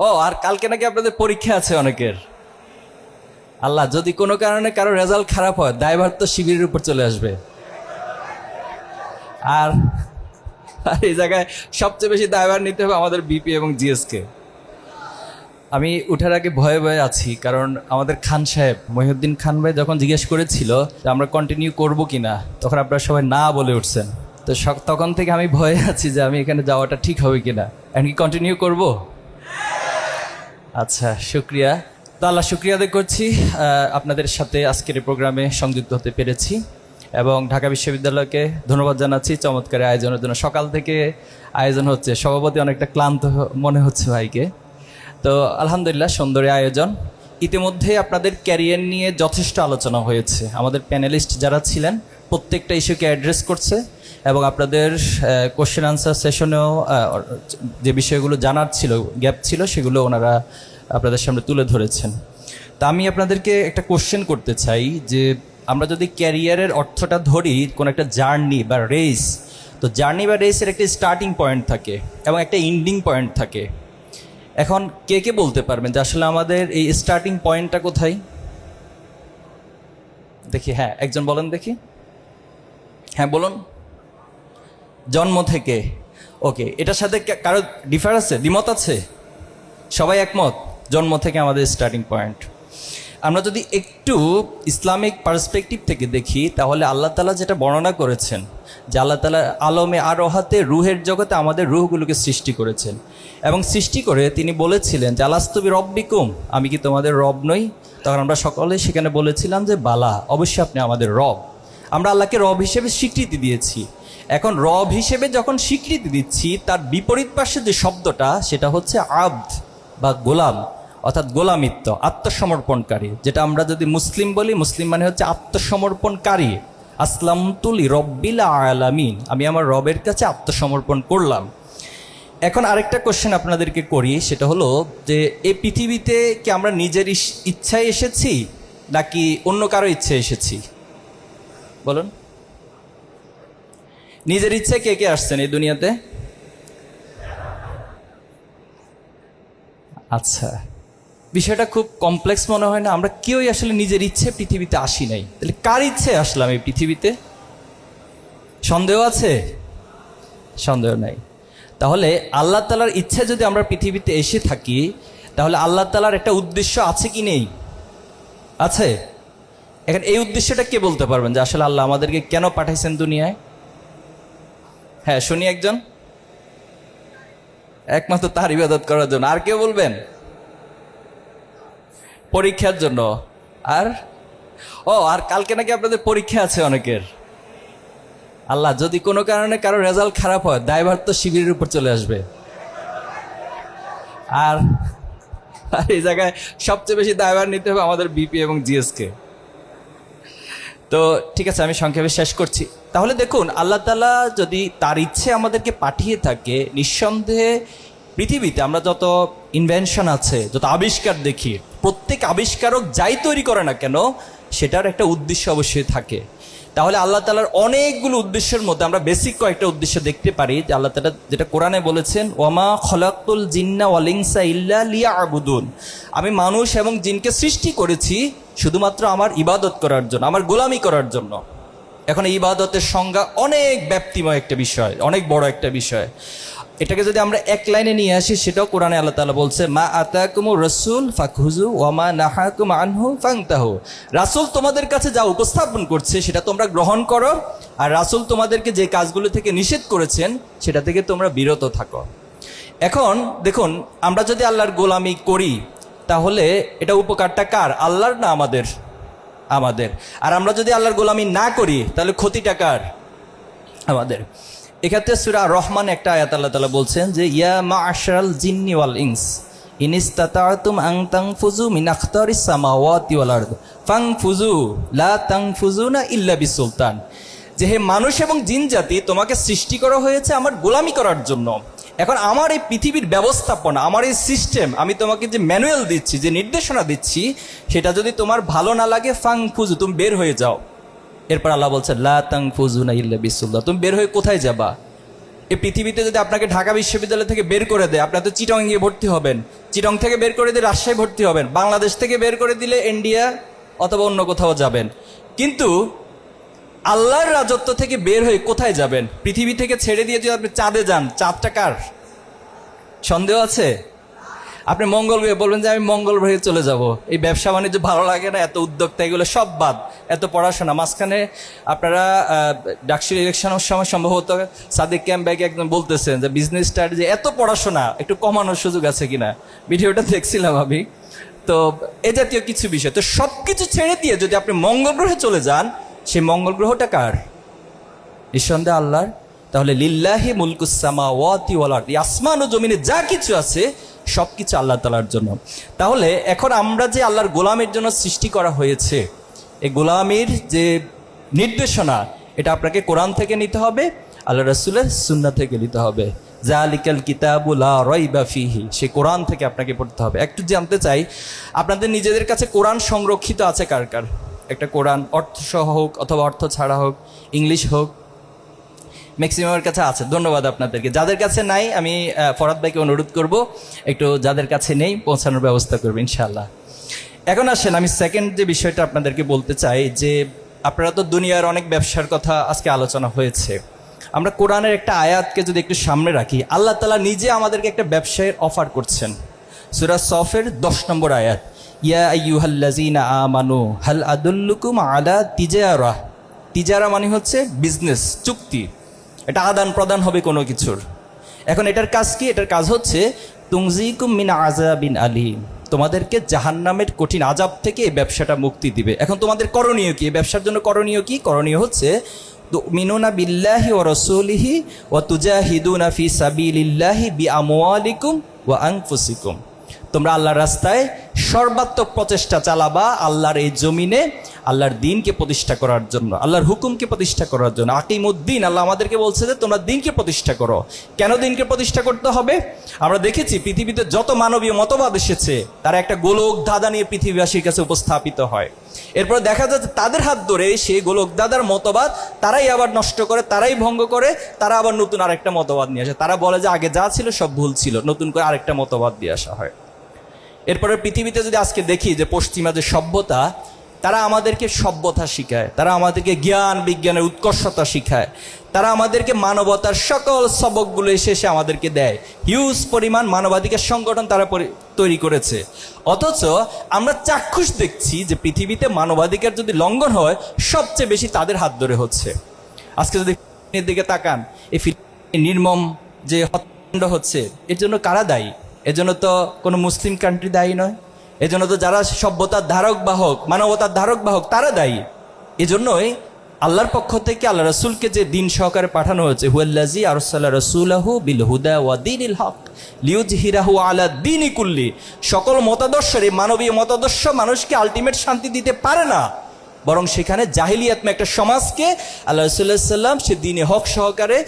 ও আর কালকে নাকি আপনাদের পরীক্ষা আছে অনেকের। আল্লাহ, যদি কোনো কারণে কারো রেজাল্ট খারাপ হয়, দায়ভার তো শিবিরের উপর চলে আসবে। আর আর এই জায়গায় সবচেয়ে বেশি দায়ভার নিতে হবে আমাদের বিপি এবং জিএসকে। আমি উঠার আগে ভয়ে ভয়ে আছি, কারণ আমাদের খান সাহেব মহিউদ্দিন খান ভাই যখন জিজ্ঞেস করেছিল যে আমরা কন্টিনিউ করব কিনা, তখন আপনারা সবাই না বলে উঠছেন। তো তখন থেকে আমি ভয়ে আছি যে আমি এখানে যাওয়াটা ঠিক হবে কিনা। এখন কি কন্টিনিউ করব? আচ্ছা, শুক্রিয়া। তো আল্লাহ শুক্রিয়া আদায় করছি আপনাদের সাথে আজকের এই প্রোগ্রামে সংযুক্ত হতে পেরেছি, এবং ঢাকা বিশ্ববিদ্যালয়কে ধন্যবাদ জানাচ্ছি চমৎকার আয়োজনের জন্য। সকাল থেকে আয়োজন হচ্ছে, সভাপতি অনেকটা ক্লান্ত মনে হচ্ছে ভাইকে। তো আলহামদুলিল্লাহ, সুন্দর আয়োজন। ইতিমধ্যে আপনাদের ক্যারিয়ার নিয়ে যথেষ্ট আলোচনা হয়েছে। আমাদের প্যানেলিস্ট যারা ছিলেন প্রত্যেকটা ইস্যুকে অ্যাড্রেস করছে, এবং আপনাদের কোশ্চেন আনসার সেশনেও যে বিষয়গুলো জানার ছিল, গ্যাপ ছিল, সেগুলো ওনারা আপনাদের সামনে তুলে ধরেছেন। তা আমি আপনাদেরকে একটা কোশ্চেন করতে চাই যে আমরা যদি ক্যারিয়ারের অর্থটা ধরি কোনো একটা জার্নি বা রেস, তো জার্নি বা রেসের একটা স্টার্টিং পয়েন্ট থাকে এবং একটা এন্ডিং পয়েন্ট থাকে। এখন কে কে বলতে পারবেন যে আসলে আমাদের এই স্টার্টিং পয়েন্টটা কোথায়? দেখি, হ্যাঁ একজন বলেন দেখি। হ্যাঁ বলুন। জন্ম থেকে। ওকে, এটার সাথে কারো ডিফার আছে, দ্বিমত আছে? সবাই একমত, জন্ম থেকে আমাদের স্টার্টিং পয়েন্ট। আমরা যদি একটু ইসলামিক পার্সপেক্টিভ থেকে দেখি, তাহলে আল্লাহ তাআলা যেটা বর্ণনা করেছেন যে আল্লাহ তাআলা আলমে আরোহাতে রুহের জগতে আমাদের রুহগুলোকে সৃষ্টি করেছেন, এবং সৃষ্টি করে তিনি বলেছিলেন যে আলাস্তু বিরব্বিকুম, আমি কি তোমাদের রব নই? তখন আমরা সকলে সেখানে বলেছিলাম যে বালা, অবশ্যই আপনি আমাদের রব। আমরা আল্লাহকে রব হিসেবে স্বীকৃতি দিয়েছি। এখন রব হিসেবে যখন স্বীকৃতি দিচ্ছি, তার বিপরীত পাশে যে শব্দটা, সেটা হচ্ছে আব্দ বা গোলাম, অর্থাৎ গোলামিত্ব, আত্মসমর্পণকারী। যেটা আমরা যদি মুসলিম বলি, মুসলিম মানে হচ্ছে আত্মসমর্পণকারী। আসলামতু লিরাব্বিল আলামিন, আমি আমার রবের কাছে আত্মসমর্পণ করলাম। এখন আরেকটা কোশ্চেন আপনাদেরকে করি, সেটা হলো যে এই পৃথিবীতে কি আমরা নিজের ইচ্ছায় এসেছি নাকি অন্য কারো ইচ্ছায় এসেছি? বলুন, নিজের ইচ্ছায় কে কে আসছেন এই দুনিয়াতে? আচ্ছা, বিষয়টা খুব কমপ্লেক্স মনে হয় না? আমরা কেউই আসলে নিজের ইচ্ছে পৃথিবীতে আসি নাই। তাহলে কার ইচ্ছে আসলাম এই পৃথিবীতে? সন্দেহ আছে? সন্দেহ নাই। তাহলে আল্লাহ তাআলার ইচ্ছে যদি আমরা পৃথিবীতে এসে থাকি, তাহলে আল্লাহ তাআলার একটা উদ্দেশ্য আছে কি নেই? আছে। এখন এই উদ্দেশ্যটা কে বলতে পারবেন যে আসলে আল্লাহ আমাদেরকে কেন পাঠাইছেন দুনিয়ায়? হ্যাঁ শুনি একজন। একমাত্র তার ইবাদত করার জন্য। আর কেউ বলবেন? পরীক্ষার জন্য। আর আর কালকে নাকি আপনাদের পরীক্ষা আছে অনেকের। আল্লাহ, যদি কোনো কারণে কারো রেজাল্ট খারাপ হয়, দায়ভার তো শিবিরের উপর চলে আসবে। আর এই জায়গায় সবচেয়ে বেশি দায়ভার নিতে হবে আমাদের বিপি এবং জিএসকে। তো ঠিক আছে, আমি সংক্ষেপে শেষ করছি। তাহলে দেখুন, আল্লাহ তাআলা যদি তার ইচ্ছে আমাদেরকে পাঠিয়ে থাকে, নিঃসন্দেহে পৃথিবীতে আমরা যত ইনভেনশন আছে, যত আবিষ্কার দেখি, প্রত্যেক আবিষ্কারক যাই তৈরি করে না কেন, সেটার একটা উদ্দেশ্য অবশ্যই থাকে। তাহলে আল্লাহ তাআলার অনেকগুলো উদ্দেশ্যের মধ্যে আমরা বেসিক কয়েকটা উদ্দেশ্য দেখতে পারি যে আল্লাহ তাআলা যেটা কোরআনে বলেছেন, ওয়ামা খলাকতুল জিন্না ওয়াল ইনসা ইল্লা লিয়াবুদুন, আমি মানুষ এবং জিনকে সৃষ্টি করেছি শুধুমাত্র আমার ইবাদত করার জন্য, আমার গোলামি করার জন্য। এখন এই ইবাদতের সংজ্ঞা অনেক ব্যাপ্তিময় একটা বিষয়, অনেক বড় একটা বিষয়। এটাকে যদি আমরা এক লাইনে নিয়ে আসি, সেটাও কোরআনে আল্লাহ তাআলা বলছে, মা আতাকুমুর রাসূল ফাখুযু ওয়া মা নাহাকুম আনহু ফান্তাহু, রাসূল তোমাদের কাছে যা উপস্থাপন করছে সেটা তোমরা গ্রহণ করো, আর রাসূল তোমাদেরকে যে কাজগুলো থেকে নিষেধ করেছেন সেটা থেকে তোমরা বিরত থাকো। এখন দেখুন, আমরা যদি আল্লাহর গোলামি করি, তাহলে এটা উপকারটা কার? আল্লাহর না আমাদের? আমাদের। আর আমরা যদি আল্লাহর গোলামি না করি, তাহলে ক্ষতিটা কার? আমাদের। এক্ষেত্রে সূরা রহমান একটা আয়াত আল্লাহ তাআলা বলছেন যে ইয়া মা'আশারাল জিন্নি ওয়াল ইনস ইন ইসতাতা'তুম আন তানফুযু মিন আখতারিস সামাওয়াতি ওয়াল আরদ ফানফুযু লা তানফুযুনা ইল্লা বিসুলতান, যে হে মানুষ এবং জিন জাতি, তোমাকে সৃষ্টি করা হয়েছে আমার গোলামি করার জন্য। এখন আমার এই পৃথিবীর ব্যবস্থাপনা, আমার এই সিস্টেম, আমি তোমাকে যে ম্যানুয়াল দিচ্ছি, যে নির্দেশনা দিচ্ছি, সেটা যদি তোমার ভালো না লাগে, ফানফুযু, তুমি বের হয়ে যাও। এরপর আল্লাহ বলছে লা তানফুযুনা ইল্লা বিসুলতান, তুমি বের হয়ে কোথায় যাবা? এই পৃথিবীতে যদি আপনাকে ঢাকা বিশ্ববিদ্যালয় থেকে বের করে দেয়, আপনার তো চিটং গিয়ে ভর্তি হবেন, চিটং থেকে বের করে দিয়ে রাজশাহী ভর্তি হবেন, বাংলাদেশ থেকে বের করে দিলে ইন্ডিয়া অথবা অন্য কোথাও যাবেন। কিন্তু আল্লাহর রাজত্ব থেকে বের হয়ে কোথায় যাবেন? পৃথিবী থেকে ছেড়ে দিয়ে যদি আপনি চাঁদে যান, চাঁদটা কার? সন্দেহ আছে? আপনি মঙ্গল গ্রহে বলবেন যে আমি মঙ্গল গ্রহে চলে যাব, এই ব্যবসা বাণিজ্য ভালো লাগে না, এত উদ্যোক্তা, এগুলো সব বাদ, এত পড়াশোনা। মাঝখানে আপনারা ডাকসুর ইলেকশনের সময় সম্ভবত সাদিক ক্যাম্প ব্যাগে একদম বলতেছেন যে বিজনেস স্টাডি, এত পড়াশোনা একটু কমানোর সুযোগ আছে কিনা, ভিডিওটা দেখছিলাম আমি। তো এ জাতীয় কিছু বিষয়, তো সব কিছু ছেড়ে দিয়ে যদি আপনি মঙ্গল গ্রহে চলে যান, সেই মঙ্গল গ্রহটা কার? নিঃসন্দেহে আল্লাহর। তাহলে লিল্লাহি মুলকুস সামাওয়াতি ওয়াল আরদ, আসমান ও জমিনে যা কিছু আছে সবকিছু আল্লাহ তাআলার জন্য। তাহলে এখন আমরা যে আল্লাহর গোলামের জন্য সৃষ্টি করা হয়েছে, এই গোলামির যে নির্দেশনা, এটা আপনাকে কোরআন থেকে নিতে হবে, আল্লাহ রাসূলের সুন্নাহ থেকে নিতে হবে। যালিকাল কিতাবু লা রাইবা ফিহি, সেই কোরআন থেকে আপনাকে পড়তে হবে। একটু জানতে চাই, আপনাদের নিজেদের কাছে কোরআন সংরক্ষিত আছে কার কার? একটা কোরআন অর্থ সহ হোক অথবা অর্থ ছাড়া হোক, ইংলিশ হোক, ম্যাক্সিমামের কাছে আছে। ধন্যবাদ আপনাদেরকে। যাদের কাছে নাই, আমি ফরাদ ভাইকে অনুরোধ করব একটু যাদের কাছে নেই পৌঁছানোর ব্যবস্থা করবে ইনশাআল্লাহ। এখন আসেন, আমি সেকেন্ড যে বিষয়টা আপনাদেরকে বলতে চাই যে আপনারা তো দুনিয়ার অনেক ব্যবসার কথা আজকে আলোচনা হয়েছে, আমরা কোরআনের একটা আয়াতকে যদি একটু সামনে রাখি, আল্লাহ তাআলা নিজে আমাদেরকে একটা ব্যবসায়ের অফার করছেন। সূরা সফের 10 নম্বর আয়াত, ইয়া আইয়ুহাল্লাযীনা আমানু হাল আদুল্লুকুম আলা তিজারা। তিজারা মানে হচ্ছে বিজনেস, চুক্তি, এটা আদান প্রদান হবে কোনো কিছুর। এখন এটার কাজ কি? এটার কাজ হচ্ছে তুনজিকুম মিন আযাবিন আলীম, তোমাদেরকে জাহান্নামের কঠিন আযাব থেকে এই ব্যবসাটা মুক্তি দিবে। এখন তোমাদের করণীয় কি? এই ব্যবসার জন্য করণীয় কি? করণীয় হচ্ছে তুমিনুনা বিল্লাহি ওয়া রাসূলিহি ওয়া তুজাহিদুনা ফি সাবিলিল্লাহি বিআমওয়ালিকুম ওয়া আনফুসিকুম। তোমরা আল্লাহর রাস্তায় সর্বাত্মক প্রচেষ্টা চালাবা, আল্লাহর এই জমিনে আল্লাহর দ্বীনকে প্রতিষ্ঠা করার জন্য, আল্লাহর হুকুমকে প্রতিষ্ঠা করার জন্য। আকিমুদ্দিন, আল্লাহ আমাদেরকে বলছে যে তোমরা দ্বীনকে প্রতিষ্ঠা করো। কেন দ্বীনকে প্রতিষ্ঠা করতে হবে? আমরা দেখেছি পৃথিবীতে যত মানবীয় মতবাদ এসেছে, তারা একটা গোলক ধাঁধা নিয়ে পৃথিবীবাসীর কাছে উপস্থাপিত হয়। এরপর দেখা যাচ্ছে তাদের হাত ধরে সেই গোলক ধাঁধার মতবাদ তারাই আবার নষ্ট করে, তারাই ভঙ্গ করে, তারা আবার নতুন আরেকটা মতবাদ নিয়ে আসে। তারা বলে যে আগে যা ছিল সব ভুল ছিল, নতুন করে আরেকটা মতবাদ দিয়ে আসা হয়। এরপরে পৃথিবীতে যদি আজকে দেখি যে পশ্চিমা যে সভ্যতা, তারা আমাদেরকে সভ্যতা শিখায়, তারা আমাদেরকে জ্ঞান বিজ্ঞানের উৎকর্ষতা শিখায়, তারা আমাদেরকে মানবতার সকল সবকগুলো এসে আমাদেরকে দেয়। হিউজ পরিমাণ মানবাধিকার সংগঠন তারা তৈরি করেছে। অথচ আমরা চাক্ষুষ দেখছি যে পৃথিবীতে মানবাধিকার যদি লঙ্ঘন হয়, সবচেয়ে বেশি তাদের হাত ধরে হচ্ছে। আজকে যদি ফিলিস্তিনের দিকে তাকান, এই নির্মম যে হত্যাকাণ্ড হচ্ছে, এর জন্য কারা দায়ী? এজন্য তো কোনো মুসলিম কান্ট্রি দায়ী নয়, এজন্য তো যারা সভ্যতার ধারক বাহক, মানবতার ধারক বাহক, তারা দায়ী। এজন্যই আল্লাহর পক্ষ থেকে আল্লাহ রাসূলকে যে দিন সহকারে পাঠানো হয়েছে, হুয়াল্লাযী আরসালা রাসূলাহু বিল হুদা ওয়া দীনিল হক লিইয়ুযহিরাহু আলা দীনি কুল্লি। সকল মতাদর্শের, এই মানবীয় মতাদর্শ মানুষকে আলটিমেট শান্তি দিতে পারে না, বরং সেখানে জাহিলিয়াতময় একটা সমাজকে আল্লাহ রাসূলুল্লাহ সাল্লাল্লাহু আলাইহি ওয়াসাল্লাম সে দিনে হক সহকারে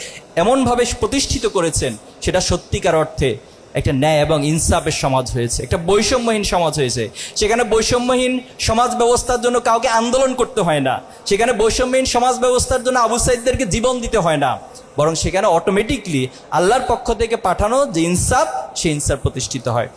এমনভাবে প্রতিষ্ঠিত করেছেন, সেটা সত্যিকার অর্থে একটা ন্যায় এবং ইনসাফের সমাজ হয়েছে, একটা বৈষম্যহীন সমাজ হয়েছে। সেখানে বৈষম্যহীন সমাজ ব্যবস্থার জন্য কাউকে আন্দোলন করতে হয় না, সেখানে বৈষম্যহীন সমাজ ব্যবস্থার জন্য আবু সাইদদেরকে জীবন দিতে হয় না, বরং সেখানে অটোমেটিকলি আল্লাহর পক্ষ থেকে পাঠানো যে ইনসাফ, সেই ইনসাফ প্রতিষ্ঠিত হয়।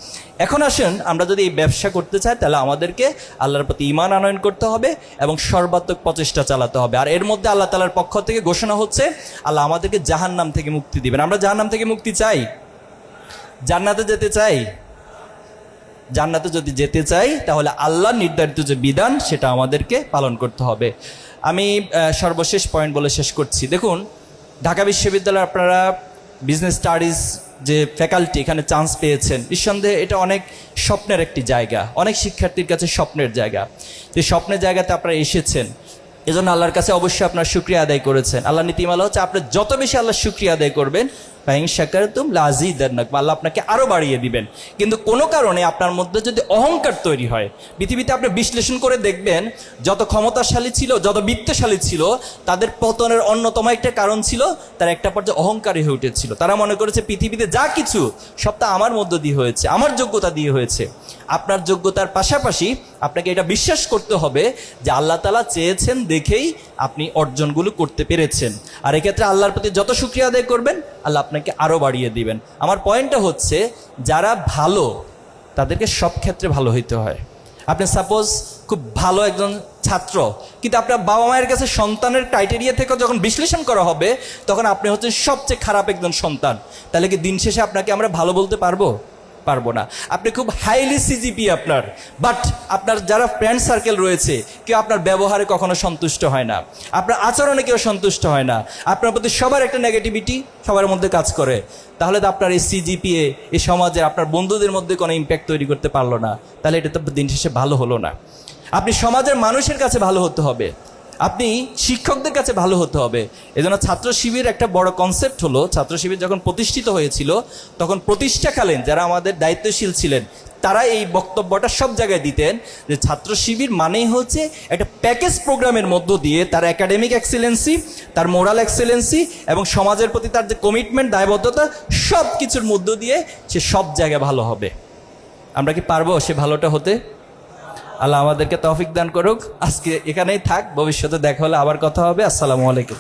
এখন আসেন, আমরা যদি এই ব্যবসা করতে চাই, তাহলে আমাদেরকে আল্লাহর প্রতি ঈমান আনয়ন করতে হবে এবং সর্বাত্মক প্রচেষ্টা চালাতে হবে। আর এর মধ্যে আল্লাহ তাআলার পক্ষ থেকে ঘোষণা হচ্ছে আল্লাহ আমাদেরকে জাহান্নাম থেকে মুক্তি দিবেন। আমরা জাহান্নাম থেকে মুক্তি চাই? জান্নাতে যেতে চাই? জান্নাতে যদি যেতে চাই, তাহলে আল্লাহ নির্ধারিত যে বিধান, সেটা আমাদেরকে পালন করতে হবে। আমি সর্বশেষ পয়েন্ট বলে শেষ করছি। দেখুন, ঢাকা বিশ্ববিদ্যালয়ে আপনারা বিজনেস স্টাডিজ যে ফ্যাকাল্টি, এখানে চান্স পেয়েছেন, নিঃসন্দেহে এটা অনেক স্বপ্নের একটি জায়গা, অনেক শিক্ষার্থীর কাছে স্বপ্নের জায়গা। যে স্বপ্নের জায়গাতে আপনারা এসেছেন, এজন্য আল্লাহর কাছে অবশ্যই আপনার শুকরিয়া আদায় করেছেন। আল্লাহ নীতিমালা হচ্ছে আপনি যত বেশি আল্লাহর শুকরিয়া আদায় করবেন, ফাইন শাকারতুম লাযিদান্নাকুম, আল্লাহ আপনাকে আরও বাড়িয়ে দিবেন। কিন্তু কোনো কারণে আপনার মধ্যে যদি অহংকার তৈরি হয়, পৃথিবীতে আপনি বিশ্লেষণ করে দেখবেন যত ক্ষমতাশালী ছিল, যত বিত্তশালী ছিল, তাদের পতনের অন্যতম একটা কারণ ছিল তার একটা পর্যায়ে অহংকারী হয়ে উঠেছিল। তারা মনে করেছে পৃথিবীতে যা কিছু সবটা আমার মধ্য দিয়ে হয়েছে, আমার যোগ্যতা দিয়ে হয়েছে। আপনার যোগ্যতার পাশাপাশি আপনাকে এটা বিশ্বাস করতে হবে যে আল্লাহ তাআলা চেয়েছেন দেখেই আপনি অর্জনগুলো করতে পেরেছেন। আর এক্ষেত্রে আল্লাহর প্রতি যত শুকরিয়া আদায় করবেন, আল্লাহ আপনাকে আরও বাড়িয়ে দিবেন। আমার পয়েন্টটা হচ্ছে, যারা ভালো তাদেরকে সব ক্ষেত্রে ভালো হইতে হয়। আপনি সাপোজ খুব ভালো একজন ছাত্র, কিন্তু আপনার বাবা মায়ের কাছে সন্তানের ক্রাইটেরিয়া থেকে যখন বিশ্লেষণ করা হবে, তখন আপনি হচ্ছেন সবচেয়ে খারাপ একজন সন্তান। তাহলে কি দিন শেষে আপনাকে আমরা ভালো বলতে পারবো? পারবো না। আপনি খুব হাইলি সিজিপি আপনার, বাট আপনার যারা ফ্রেন্ড সার্কেল রয়েছে, কেউ আপনার ব্যবহারে কখনো সন্তুষ্ট হয় না, আপনার আচরণে কেউ সন্তুষ্ট হয় না, আপনার প্রতি সবার একটা নেগেটিভিটি সবার মধ্যে কাজ করে, তাহলে তো আপনার এই সিজিপিএ এই সমাজে আপনার বন্ধুদের মধ্যে কোনো ইম্প্যাক্ট তৈরি করতে পারলো না। তাহলে এটা তো দিন শেষে ভালো হলো না। আপনি সমাজের মানুষের কাছে ভালো হতে হবে, আপনি শিক্ষকদের কাছে ভালো হতে হবে। এজন্য ছাত্র শিবির একটা বড় কনসেপ্ট হলো, ছাত্র শিবির যখন প্রতিষ্ঠিত হয়েছিল তখন প্রতিষ্ঠাকালীন যারা আমাদের দায়িত্বশীল ছিলেন তারা এই বক্তব্যটা সব জায়গায় দিতেন যে ছাত্র শিবির মানেই হচ্ছে একটা প্যাকেজ প্রোগ্রামের মধ্য দিয়ে তার একাডেমিক এক্সেলেন্সি, তার মোরাল এক্সেলেন্সি এবং সমাজের প্রতি তার যে কমিটমেন্ট, দায়বদ্ধতা, সব কিছুর মধ্য দিয়ে সে সব জায়গায় ভালো হবে। আমরা কি পারবো সে ভালোটা হতে? আল্লাহ আমাদেরকে তৌফিক দান করুক। আজকে এখানেই থাক, ভবিষ্যতে দেখা হলে আবার কথা হবে। আসসালামু আলাইকুম।